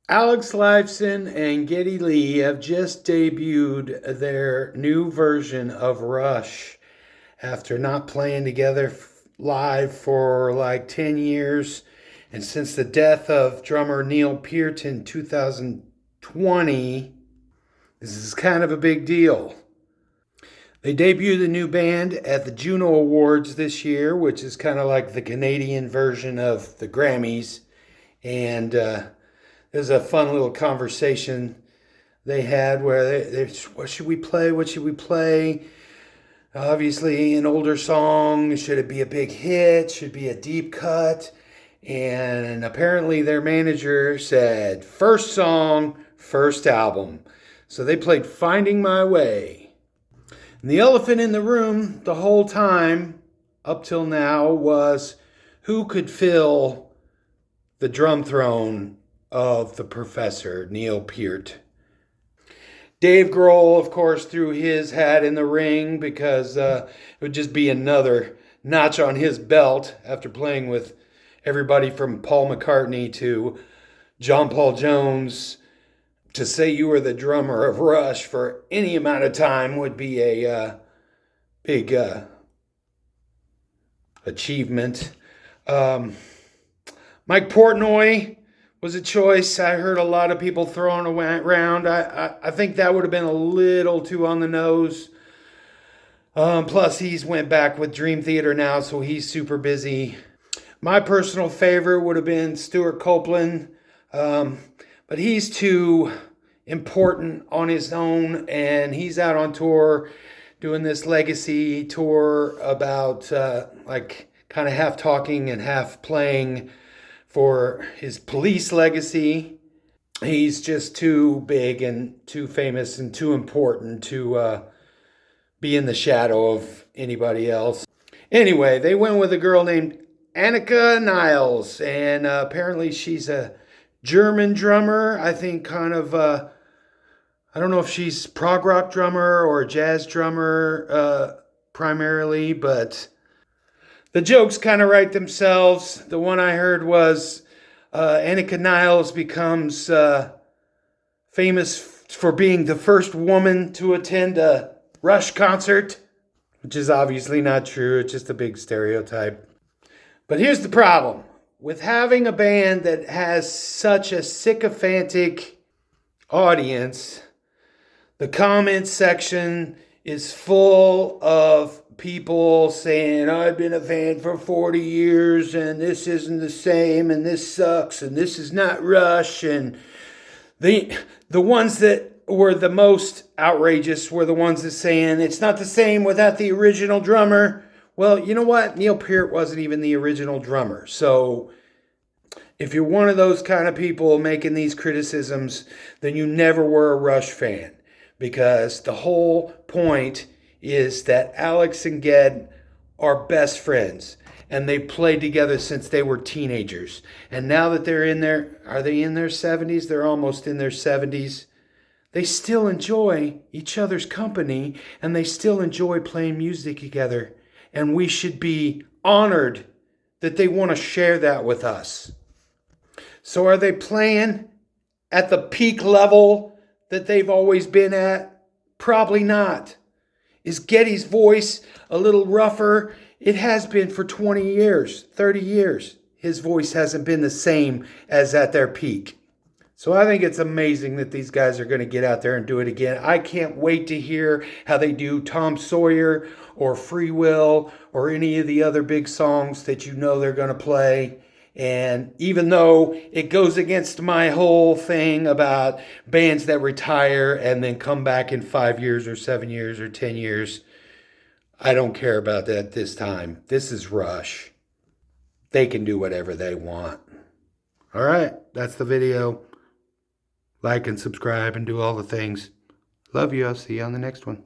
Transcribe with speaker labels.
Speaker 1: Alex Lifeson and Geddy Lee have just debuted their new version of Rush after not playing together live for like 10 years. And since the death of drummer Neil Peart in 2020, this is kind of a big deal. They debuted the new band at the Juno Awards this year, which is kind of like the Canadian version of the Grammys. And it was a fun little conversation they had where what should we play? What should we play? Obviously, an older song. Should it be a big hit? Should it be a deep cut? And apparently, their manager said, first song, first album. So they played Finding My Way. And the elephant in the room the whole time, up till now, was who could fill the drum throne of the professor, Neil Peart. Dave Grohl, of course, threw his hat in the ring because it would just be another notch on his belt after playing with everybody from Paul McCartney to John Paul Jones. To say you were the drummer of Rush for any amount of time would be a big achievement. Mike Portnoy was a choice. I heard a lot of people throwing around. I think that would have been a little too on the nose. Plus, he's went back with Dream Theater now, so he's super busy. My personal favorite would have been Stuart Copeland, but he's too important on his own, and he's out on tour doing this legacy tour about like kind of half talking and half playing for his Police legacy. He's just too big and too famous and too important to be in the shadow of anybody else. Anyway, they went with a girl named Annika Niles, and apparently she's a German drummer. I think kind of, I don't know if she's prog rock drummer or a jazz drummer primarily, but the jokes kind of write themselves. The one I heard was Annika Niles becomes famous for being the first woman to attend a Rush concert, which is obviously not true. It's just a big stereotype. But here's the problem. With having a band that has such a sycophantic audience, the comment section is full of people saying, I've been a fan for 40 years and this isn't the same and this sucks and this is not Rush. And the ones that were the most outrageous were the ones that saying it's not the same without the original drummer. Well, you know what? Neil Peart wasn't even the original drummer. So if you're one of those kind of people making these criticisms, then you never were a Rush fan, because the whole point is that Alex and Ged are best friends, and they played together since they were teenagers. And now that they're in their, are they in their 70s? They're almost in their 70s. They still enjoy each other's company, and they still enjoy playing music together. And we should be honored that they want to share that with us. So are they playing at the peak level that they've always been at? Probably not. Is Geddy's voice a little rougher? It has been for 20 years, 30 years. His voice hasn't been the same as at their peak. So I think it's amazing that these guys are going to get out there and do it again. I can't wait to hear how they do Tom Sawyer or Free Will or any of the other big songs that you know they're going to play. And even though it goes against my whole thing about bands that retire and then come back in 5 years or 7 years or 10 years, I don't care about that this time. This is Rush. They can do whatever they want. All right, that's the video. Like and subscribe and do all the things. Love you. I'll see you on the next one.